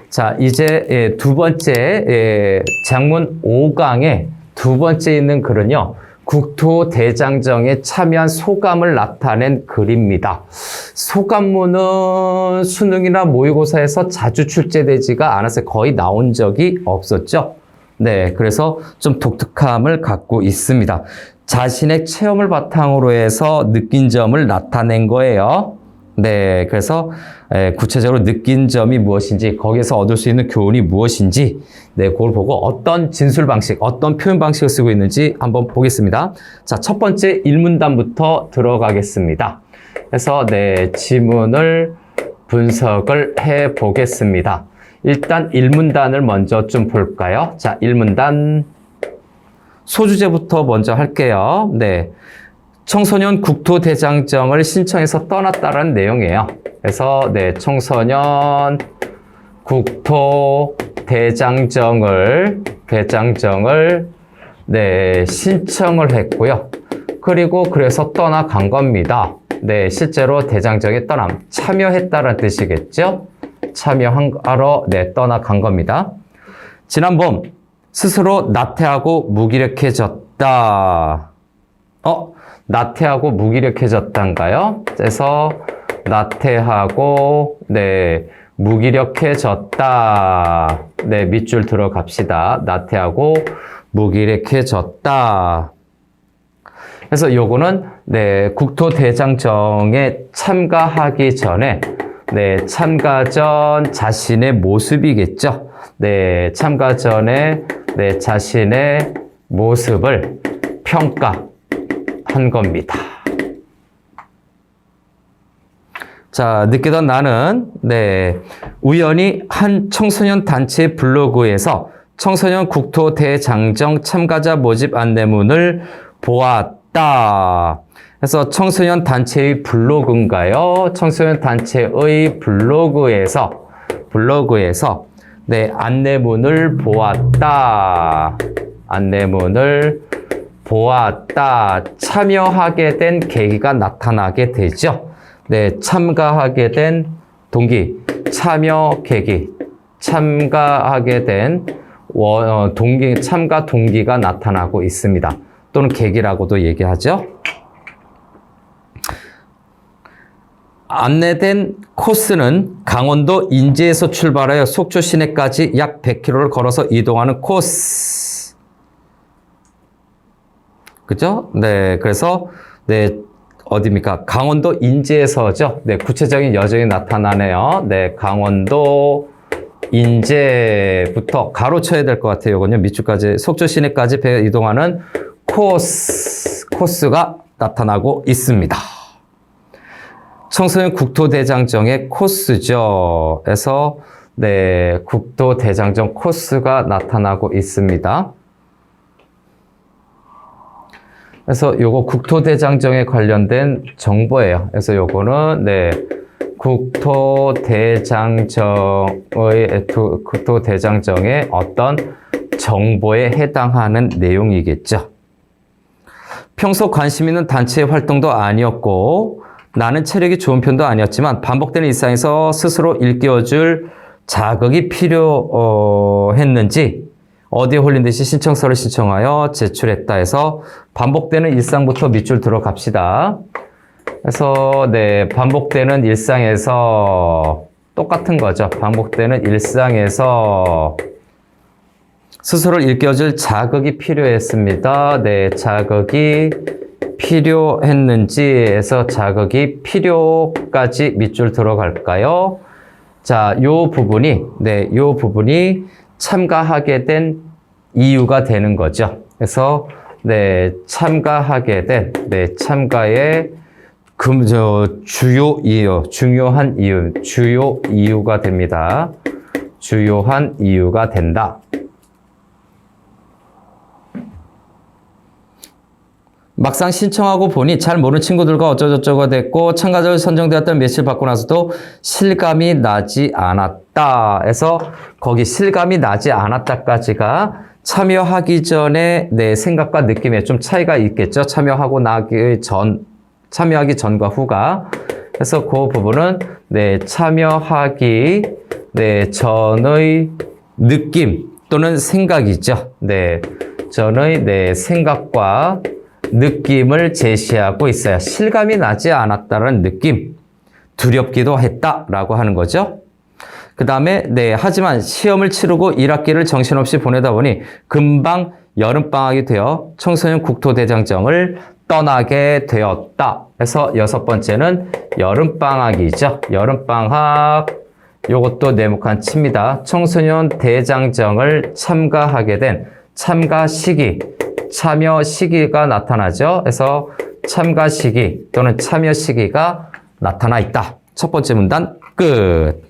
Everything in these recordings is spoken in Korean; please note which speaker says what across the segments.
Speaker 1: 자, 이제 두 번째 장문 5강의 두 번째 있는 글은요. 국토대장정에 참여한 소감을 나타낸 글입니다. 소감문은 수능이나 모의고사에서 자주 출제되지가 않았어요. 거의 나온 적이 없었죠. 네, 그래서 좀 독특함을 갖고 있습니다. 자신의 체험을 바탕으로 해서 느낀 점을 나타낸 거예요. 네, 그래서 구체적으로 느낀 점이 무엇인지, 거기에서 얻을 수 있는 교훈이 무엇인지, 네, 그걸 보고 어떤 진술 방식, 어떤 표현 방식을 쓰고 있는지 한번 보겠습니다. 자, 첫 번째 일문단부터 들어가겠습니다. 그래서 네, 지문을 분석을 해 보겠습니다. 일단 일문단을 먼저 좀 볼까요? 자, 일문단 소주제부터 먼저 할게요. 네. 청소년 국토대장정을 신청해서 떠났다는 내용이에요. 그래서 네, 청소년 국토대장정을 네, 신청을 했고요. 그리고 그래서 떠나간 겁니다. 네, 실제로 대장정에 참여했다는 뜻이겠죠? 참여하러 네, 떠나간 겁니다. 지난 봄 스스로 나태하고 무기력해졌다. 나태하고 무기력해졌단가요? 그래서 나태하고 네, 무기력해졌다. 네, 밑줄 들어갑시다. 나태하고 무기력해졌다. 그래서 요거는 네, 국토대장정에 참가하기 전에 네, 참가 전 자신의 모습이겠죠. 네, 참가 전에 네, 자신의 모습을 평가한 겁니다. 자, 느끼던 나는 네, 우연히 한 청소년 단체 블로그에서 청소년 국토대장정 참가자 모집 안내문을 보았다. 그래서 청소년 단체의 블로그인가요? 청소년 단체의 블로그에서 네, 안내문을 보았다. 안내문을 보았다. 참여하게 된 계기가 나타나게 되죠. 네, 참가하게 된 동기, 참여 계기, 참가하게 된 참가 동기가 나타나고 있습니다. 또는 계기라고도 얘기하죠. 안내된 코스는 강원도 인제에서 출발하여 속초 시내까지 약 100km를 걸어서 이동하는 코스. 그죠? 네, 그래서 네, 어디입니까? 강원도 인제에서죠. 네, 구체적인 여정이 나타나네요. 네, 강원도 인제부터 가로쳐야 될 것 같아요. 이건요, 밑줄까지 속초 시내까지 이동하는 코스가 나타나고 있습니다. 청소년 국토대장정의 코스죠. 그래서 네, 국토대장정 코스가 나타나고 있습니다. 그래서 요거 국토대장정에 관련된 정보예요. 그래서 요거는 네, 국토대장정의 어떤 정보에 해당하는 내용이겠죠. 평소 관심 있는 단체의 활동도 아니었고 나는 체력이 좋은 편도 아니었지만 반복되는 일상에서 스스로 일깨워줄 자극이 필요했는지 어디에 홀린 듯이 신청서를 신청하여 제출했다 해서 반복되는 일상부터 밑줄 들어갑시다. 그래서 네, 반복되는 일상에서 똑같은 거죠. 반복되는 일상에서 스스로를 일깨워줄 자극이 필요했습니다. 네, 자극이 필요했는지에서 자극이 필요까지 밑줄 들어갈까요? 자, 요 부분이 참가하게 된 이유가 되는 거죠. 그래서 네, 참가하게 된 참가의 중요한 이유가 됩니다. 주요한 이유가 된다. 막상 신청하고 보니 잘 모르는 친구들과 어쩌고저쩌고 됐고 참가자로 선정되었던 며칠 받고 나서도 실감이 나지 않았다. 해서 거기 실감이 나지 않았다까지가 참여하기 전에 내 생각과 느낌에 좀 차이가 있겠죠. 참여하기 전과 후가. 그래서 그 부분은 네, 참여하기 네, 전의 느낌 또는 생각이죠. 네, 전의 네, 생각과 느낌을 제시하고 있어요. 실감이 나지 않았다는 느낌, 두렵기도 했다라고 하는 거죠. 그 다음에 네, 하지만 시험을 치르고 1학기를 정신없이 보내다 보니 금방 여름방학이 되어 청소년 국토대장정을 떠나게 되었다. 그래서 6번째는 여름방학이죠. 여름방학, 요것도 네모칸 칩니다. 청소년 대장정을 참가하게 된 참가 시기, 참여 시기가 나타나죠. 그래서 참가 시기 또는 참여 시기가 나타나 있다. 첫 번째 문단 끝.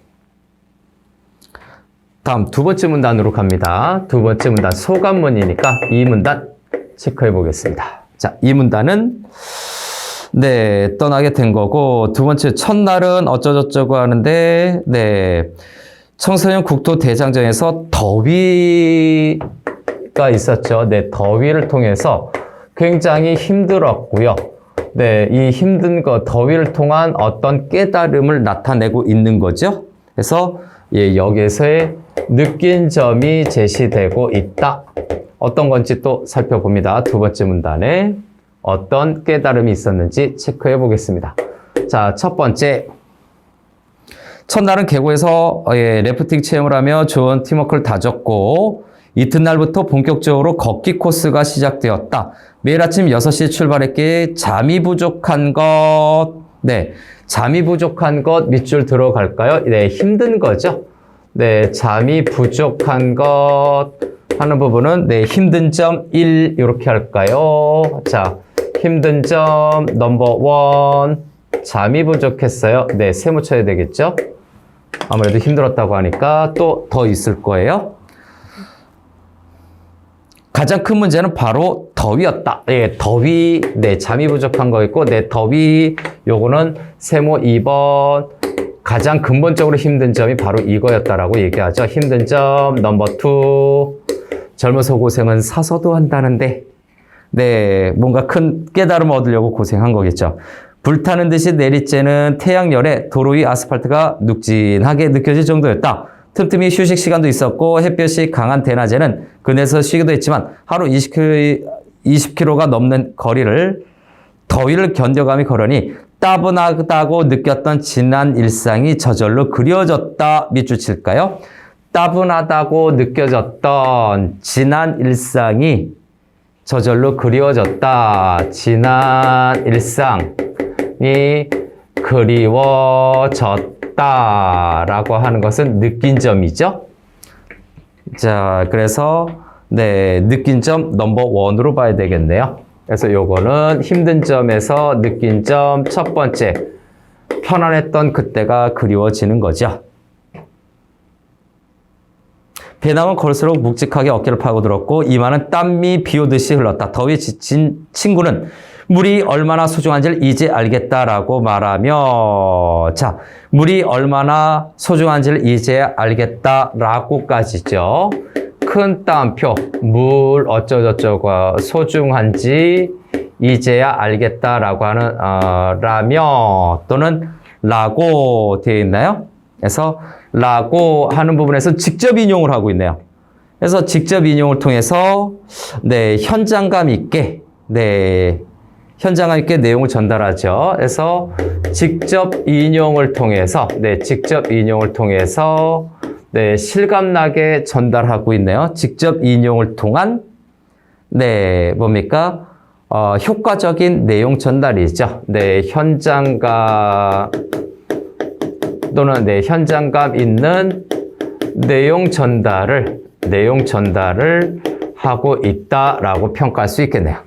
Speaker 1: 다음 두 번째 문단으로 갑니다. 두 번째 문단 소감문이니까 이 문단 체크해 보겠습니다. 자, 이 문단은 네, 떠나게 된 거고, 두 번째 첫날은 어쩌저쩌고 하는데, 네, 청소년 국토대장정에서 더위가 있었죠. 네, 더위를 통해서 굉장히 힘들었고요. 네, 이 힘든 거, 더위를 통한 어떤 깨달음을 나타내고 있는 거죠. 그래서 예, 여기에서의 느낀 점이 제시되고 있다. 어떤 건지 또 살펴봅니다. 두 번째 문단에 어떤 깨달음이 있었는지 체크해 보겠습니다. 자, 첫 번째. 첫날은 계곡에서 래프팅 체험을 하며 좋은 팀워크를 다졌고 이튿날부터 본격적으로 걷기 코스가 시작되었다. 매일 아침 6시에 출발했기에 잠이 부족한 것. 네, 잠이 부족한 것 밑줄 들어갈까요? 네, 힘든 거죠. 네, 잠이 부족한 것 하는 부분은 네, 힘든 점 1 이렇게 할까요? 자, 힘든 점 넘버 1 잠이 부족했어요. 네, 세모 쳐야 되겠죠? 아무래도 힘들었다고 하니까 또 더 있을 거예요. 가장 큰 문제는 바로 더위였다. 예, 더위, 네, 잠이 부족한 거 있고, 네, 더위, 요거는 세모 2번. 가장 근본적으로 힘든 점이 바로 이거였다라고 얘기하죠. 힘든 점 넘버 2. 젊어서 고생은 사서도 한다는데, 네, 뭔가 큰 깨달음을 얻으려고 고생한 거겠죠. 불타는 듯이 내리쬐는 태양열에 도로 위 아스팔트가 눅진하게 느껴질 정도였다. 틈틈이 휴식 시간도 있었고 햇볕이 강한 대낮에는 그네서 쉬기도 했지만 하루 20km가 넘는 거리를 더위를 견뎌가며 걸으니 따분하다고 느꼈던 지난 일상이 저절로 그리워졌다. 밑줄 칠까요? 따분하다고 느껴졌던 지난 일상이 저절로 그리워졌다. 지난 일상이 그리워졌다 라고 하는 것은 느낀 점이죠. 자, 그래서 네, 느낀 점 넘버 1으로 봐야 되겠네요. 그래서 요거는 힘든 점에서 느낀 점 첫 번째, 편안했던 그때가 그리워지는 거죠. 배낭은 걸을수록 묵직하게 어깨를 파고들었고 이마는 땀이 비오듯이 흘렀다. 더위에 지친 친구는 물이 얼마나 소중한지를 이제 알겠다라고 말하며, 자, 물이 얼마나 소중한지를 이제 알겠다라고까지죠. 큰 따옴표, 물 어쩌저쩌고 소중한지 이제야 알겠다라고 하는 라며 또는 라고 되어 있나요? 그래서 라고 하는 부분에서 직접 인용을 하고 있네요. 그래서 직접 인용을 통해서 네, 현장감 있게 내용을 전달하죠. 그래서 직접 인용을 통해서 네, 실감나게 전달하고 있네요. 직접 인용을 통한 네, 뭡니까? 효과적인 내용 전달이죠. 네, 현장감 또는 네, 현장감 있는 내용 전달을 하고 있다라고 평가할 수 있겠네요.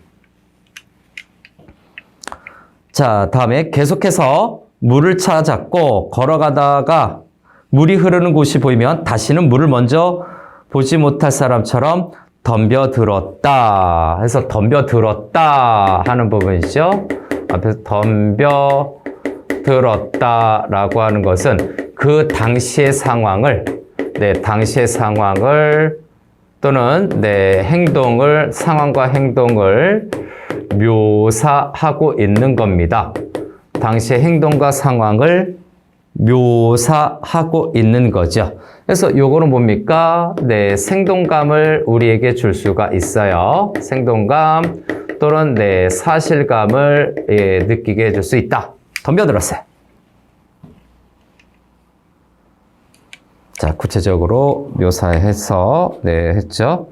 Speaker 1: 자, 다음에 계속해서 물을 찾았고 걸어가다가 물이 흐르는 곳이 보이면 다시는 물을 먼저 보지 못할 사람처럼 덤벼들었다. 해서 덤벼들었다 하는 부분이죠. 앞에서 덤벼들었다라고 하는 것은 그 당시의 상황을 또는 행동을, 상황과 행동을 묘사하고 있는 겁니다. 당시의 행동과 상황을 묘사하고 있는 거죠. 그래서 요거는 뭡니까? 네, 생동감을 우리에게 줄 수가 있어요. 생동감 또는 네, 사실감을 느끼게 해줄 수 있다. 덤벼들었어요. 자, 구체적으로 묘사해서 네, 했죠.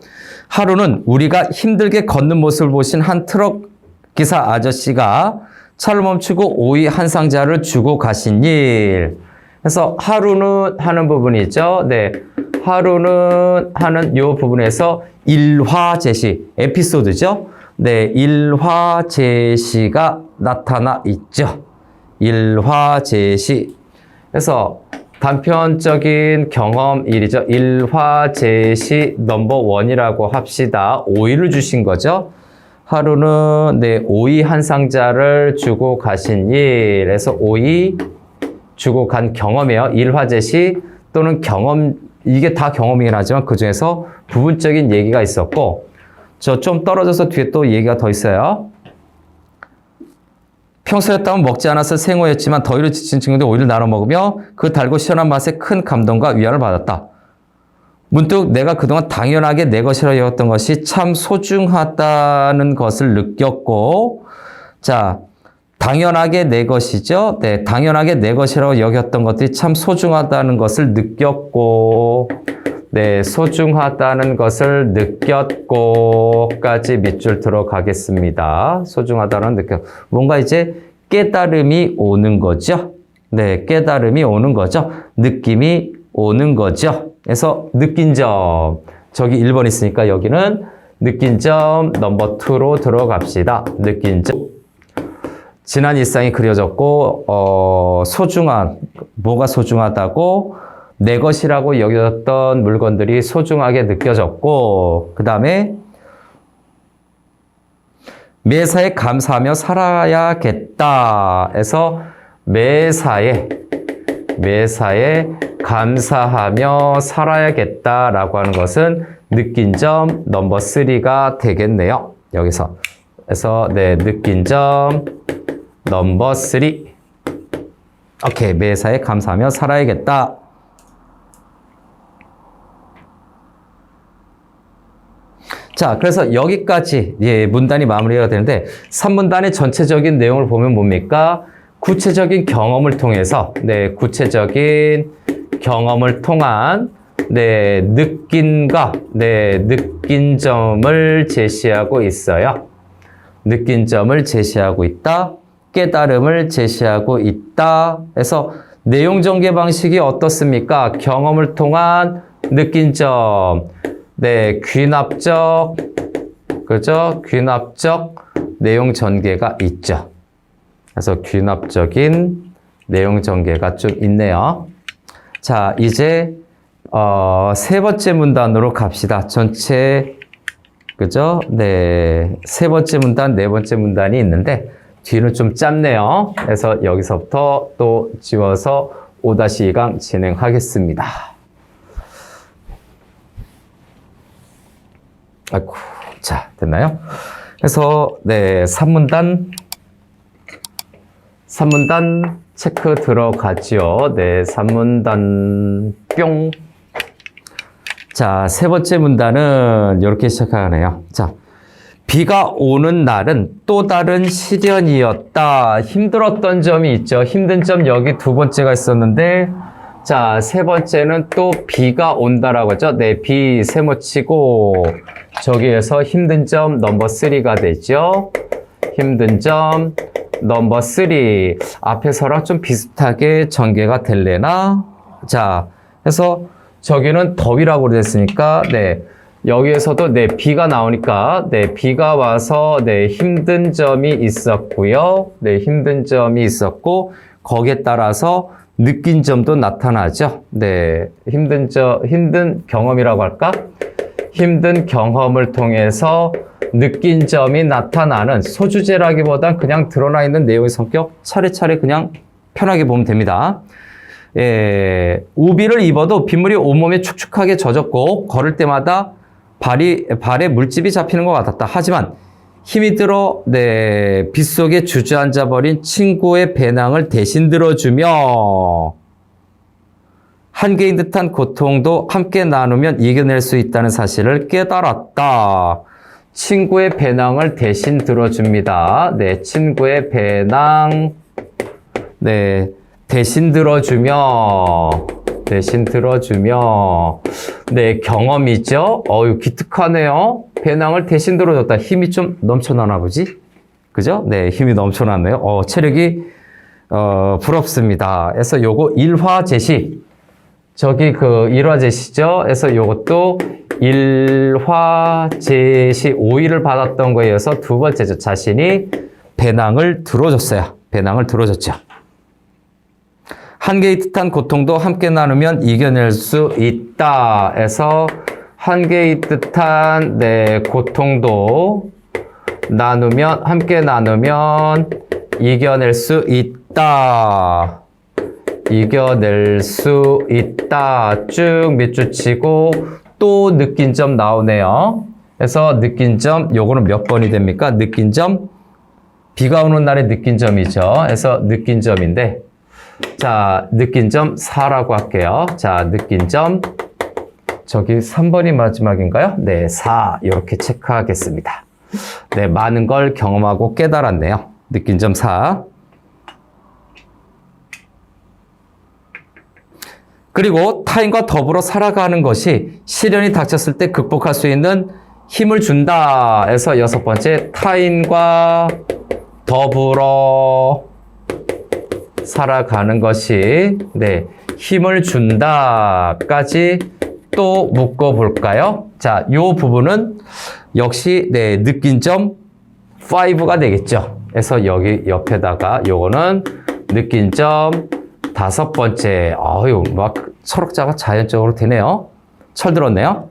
Speaker 1: 하루는 우리가 힘들게 걷는 모습을 보신 한 트럭 기사 아저씨가 차를 멈추고 오이 한 상자를 주고 가신 일. 그래서 하루는 하는 부분이죠. 네. 하루는 하는 요 부분에서 일화 제시, 에피소드죠. 네. 일화 제시가 나타나 있죠. 일화 제시. 그래서 단편적인 경험 일이죠. 일화 제시 넘버 원이라고 합시다. 오이를 주신 거죠. 하루는 네, 오이 한 상자를 주고 가신 일에서 오이 주고 간 경험이에요. 일화 제시 또는 경험, 이게 다 경험이긴 하지만 그 중에서 부분적인 얘기가 있었고, 저 좀 떨어져서 뒤에 또 얘기가 더 있어요. 평소였다면 먹지 않았을 생오였지만 더위로 지친 친구들 오이를 나눠 먹으며 그 달고 시원한 맛에 큰 감동과 위안을 받았다. 문득 내가 그동안 당연하게 내 것이라 여겼던 것이 참 소중하다는 것을 느꼈고, 자, 당연하게 내 것이죠. 네, 당연하게 내 것이라고 여겼던 것들이 참 소중하다는 것을 느꼈고, 네, 소중하다는 것을 느꼈고까지 밑줄 들어가겠습니다. 소중하다는 느껴. 뭔가 이제 깨달음이 오는 거죠. 네, 깨달음이 오는 거죠. 느낌이 오는 거죠. 그래서 느낀 점. 저기 1번 있으니까 여기는 느낀 점 넘버 2로 들어갑시다. 느낀 점. 지난 일상이 그려졌고, 소중한, 뭐가 소중하다고? 내 것이라고 여겼던 물건들이 소중하게 느껴졌고, 그 다음에 매사에 감사하며 살아야겠다 해서 매사에 감사하며 살아야겠다라고 하는 것은 느낀 점 넘버 3가 되겠네요. 여기서. 그래서 네, 느낀 점 넘버 3. 오케이, 매사에 감사하며 살아야겠다. 자, 그래서 여기까지 문단이 마무리가 되는데 3문단의 전체적인 내용을 보면 뭡니까? 구체적인 경험을 통해서 구체적인 경험을 통한 느낀과 느낀 점을 제시하고 있어요. 느낀 점을 제시하고 있다. 깨달음을 제시하고 있다. 그래서 내용 전개 방식이 어떻습니까? 경험을 통한 느낀 점. 귀납적, 그죠? 귀납적 내용 전개가 있죠. 그래서 귀납적인 내용 전개가 좀 있네요. 자, 이제, 세 번째 문단으로 갑시다. 전체, 그죠? 네. 세 번째 문단, 네 번째 문단이 있는데, 뒤는 좀 짧네요. 그래서 여기서부터 또 지워서 5-2강 진행하겠습니다. 아이고, 자, 됐나요? 그래서, 3문단 체크 들어가지요. 3문단 뿅. 자, 세 번째 문단은 이렇게 시작하네요. 자, 비가 오는 날은 또 다른 시련이었다. 힘들었던 점이 있죠. 힘든 점 여기 두 번째가 있었는데, 자, 세 번째는 또 비가 온다라고 했죠. 비 세모치고 저기에서 힘든 점 넘버 3가 되죠. 힘든 점 넘버 3. 앞에서랑 좀 비슷하게 전개가 될래나? 자, 그래서 저기는 더위라고 그랬으니까, 여기에서도 비가 나오니까, 비가 와서, 힘든 점이 있었고요. 힘든 점이 있었고, 거기에 따라서 느낀 점도 나타나죠. 힘든 경험이라고 할까? 힘든 경험을 통해서 느낀 점이 나타나는 소주제라기보단 그냥 드러나 있는 내용의 성격 차례차례 그냥 편하게 보면 됩니다. 우비를 입어도 빗물이 온몸에 축축하게 젖었고 걸을 때마다 발에 물집이 잡히는 것 같았다. 하지만 힘이 들어 빗속에 주저앉아 버린 친구의 배낭을 대신 들어주며 한계인 듯한 고통도 함께 나누면 이겨낼 수 있다는 사실을 깨달았다. 친구의 배낭을 대신 들어줍니다. 네, 친구의 배낭, 네, 대신 들어주며, 네, 경험이죠. 어유 기특하네요. 배낭을 대신 들어줬다. 힘이 좀 넘쳐나나 보지? 그죠? 네, 힘이 넘쳐났네요. 체력이, 부럽습니다. 그래서 요거 일화제시. 저기 그 일화제시죠? 그래서 요것도 일화제시 5위를 받았던 거에 이어서 두 번째죠. 자신이 배낭을 들어줬어요. 배낭을 들어줬죠. 한계의 듯한 고통도 함께 나누면 이겨낼 수 있다. 해서 한계의 듯한 네, 고통도 함께 나누면 이겨낼 수 있다. 이겨낼 수 있다. 쭉 밑줄 치고 또 느낀 점 나오네요. 그래서 느낀 점, 요거는 몇 번이 됩니까? 느낀 점, 비가 오는 날에 느낀 점이죠. 그래서 느낀 점인데, 자, 느낀 점 4라고 할게요. 자, 느낀 점, 저기 3번이 마지막인가요? 네, 4. 이렇게 체크하겠습니다. 네, 많은 걸 경험하고 깨달았네요. 느낀 점 4. 그리고 타인과 더불어 살아가는 것이 시련이 닥쳤을 때 극복할 수 있는 힘을 준다. 해서 6번째, 타인과 더불어 살아가는 것이 네, 힘을 준다까지 또 묶어볼까요? 자, 요 부분은 역시 네, 느낀 점 5가 되겠죠. 그래서 여기 옆에다가 요거는 느낀 점 5번째. 아유, 막 철학자가 자연적으로 되네요. 철들었네요.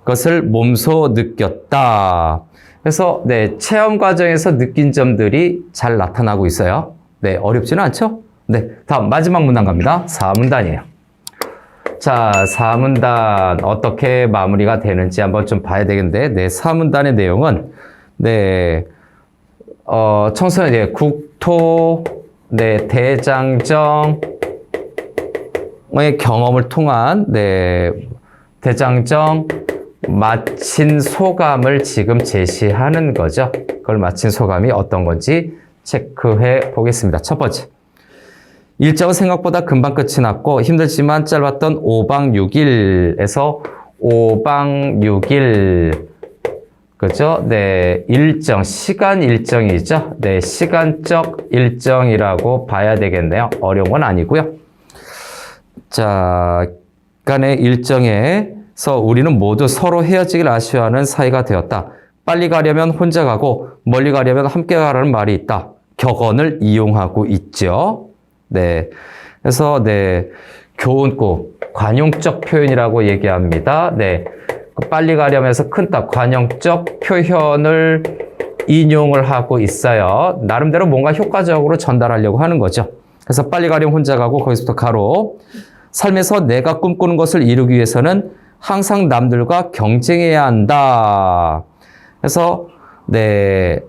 Speaker 1: 그것을 몸소 느꼈다. 그래서 네, 체험 과정에서 느낀 점들이 잘 나타나고 있어요. 네, 어렵지는 않죠? 네, 다음 마지막 문단 갑니다. 4문단이에요. 자, 4문단 어떻게 마무리가 되는지 한번 좀 봐야 되겠는데, 네, 4문단의 내용은 네, 청소년 이제 국토 네, 대장정의 경험을 통한 네, 대장정 마친 소감을 지금 제시하는 거죠. 그걸 마친 소감이 어떤 건지 체크해 보겠습니다. 첫 번째, 일정은 생각보다 금방 끝이 났고 힘들지만 짧았던 5박 6일에서 5박 6일 그죠? 네, 일정, 시간 일정이죠. 네, 시간적 일정이라고 봐야 되겠네요. 어려운 건 아니고요. 자, 간의 일정에서 우리는 모두 서로 헤어지기를 아쉬워하는 사이가 되었다. 빨리 가려면 혼자 가고 멀리 가려면 함께 가라는 말이 있다. 격언을 이용하고 있죠. 네, 그래서 네, 교훈구, 관용적 표현이라고 얘기합니다. 네. 빨리 가려면서 큰 딱 관용적 표현을 인용을 하고 있어요. 나름대로 뭔가 효과적으로 전달하려고 하는 거죠. 그래서 빨리 가려면 혼자 가고 거기서부터 가로. 삶에서 내가 꿈꾸는 것을 이루기 위해서는 항상 남들과 경쟁해야 한다. 그래서 네,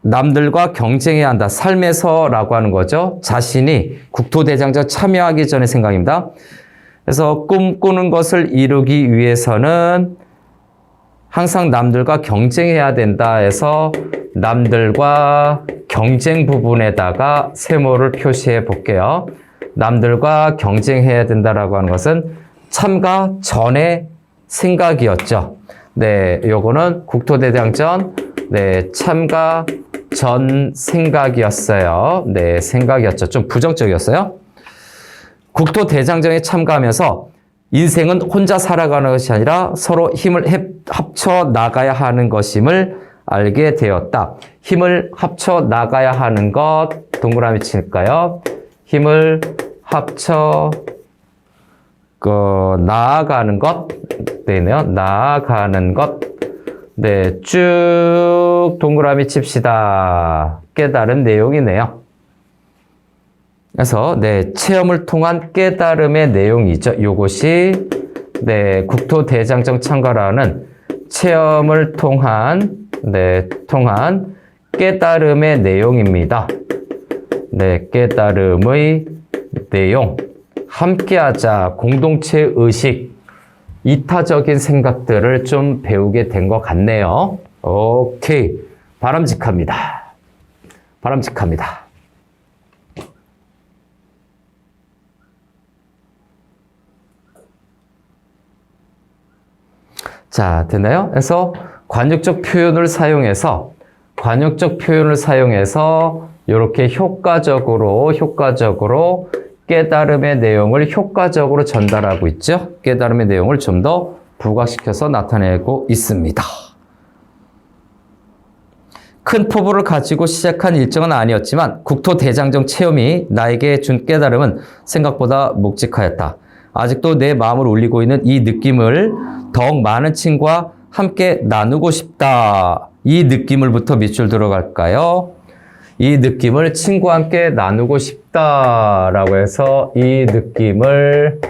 Speaker 1: 남들과 경쟁해야 한다. 삶에서라고 하는 거죠. 자신이 국토대장정 참여하기 전의 생각입니다. 그래서 꿈꾸는 것을 이루기 위해서는 항상 남들과 경쟁해야 된다 해서 남들과 경쟁 부분에다가 세모를 표시해 볼게요. 남들과 경쟁해야 된다라고 하는 것은 참가 전의 생각이었죠. 네, 요거는 국토대장정 네, 참가 전 생각이었어요. 네, 생각이었죠. 좀 부정적이었어요. 국토대장정에 참가하면서 인생은 혼자 살아가는 것이 아니라 서로 힘을 합쳐 나가야 하는 것임을 알게 되었다. 힘을 합쳐 나가야 하는 것, 동그라미 칠까요? 힘을 합쳐 나아가는 것, 되네요. 나아가는 것. 네, 쭉 동그라미 칩시다. 깨달은 내용이네요. 그래서 네, 체험을 통한 깨달음의 내용이죠. 이것이 네, 국토대장정 참가라는 체험을 통한 깨달음의 내용입니다. 네, 깨달음의 내용. 함께하자, 공동체 의식, 이타적인 생각들을 좀 배우게 된 것 같네요. 오케이. 바람직합니다. 바람직합니다. 자, 됐나요? 그래서 관역적 표현을 사용해서 이렇게 효과적으로 깨달음의 내용을 효과적으로 전달하고 있죠. 깨달음의 내용을 좀 더 부각시켜서 나타내고 있습니다. 큰 포부를 가지고 시작한 일정은 아니었지만 국토대장정 체험이 나에게 준 깨달음은 생각보다 묵직하였다. 아직도 내 마음을 울리고 있는 이 느낌을 더욱 많은 친구와 함께 나누고 싶다. 이 느낌을부터 밑줄 들어갈까요? 이 느낌을 친구와 함께 나누고 싶다라고 해서 이 느낌을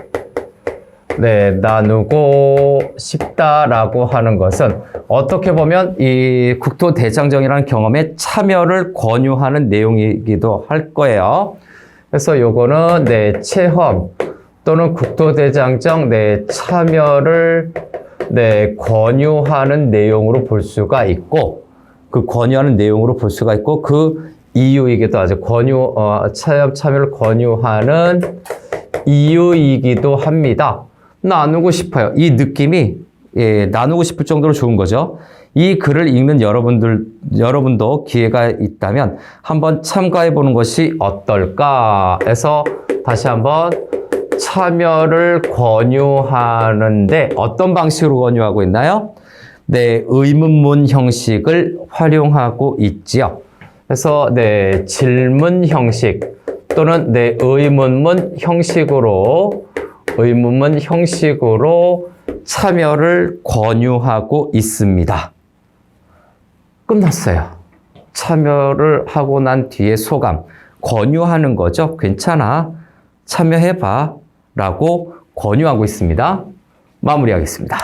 Speaker 1: 나누고 싶다라고 하는 것은 어떻게 보면 이 국토대장정이라는 경험에 참여를 권유하는 내용이기도 할 거예요. 그래서 요거는 체험 또는 국토대장정 참여를 권유하는 내용으로 볼 수가 있고 그 이유이기도 하죠. 참여를 권유하는 이유이기도 합니다. 나누고 싶어요. 이 느낌이 나누고 싶을 정도로 좋은 거죠. 이 글을 읽는 여러분도 기회가 있다면 한번 참가해 보는 것이 어떨까 해서 다시 한번 참여를 권유하는데 어떤 방식으로 권유하고 있나요? 의문문 형식을 활용하고 있지요. 그래서 질문 형식 또는 의문문 형식으로 참여를 권유하고 있습니다. 끝났어요. 참여를 하고 난 뒤에 소감, 권유하는 거죠. 괜찮아. 참여해봐. 라고 권유하고 있습니다. 마무리하겠습니다.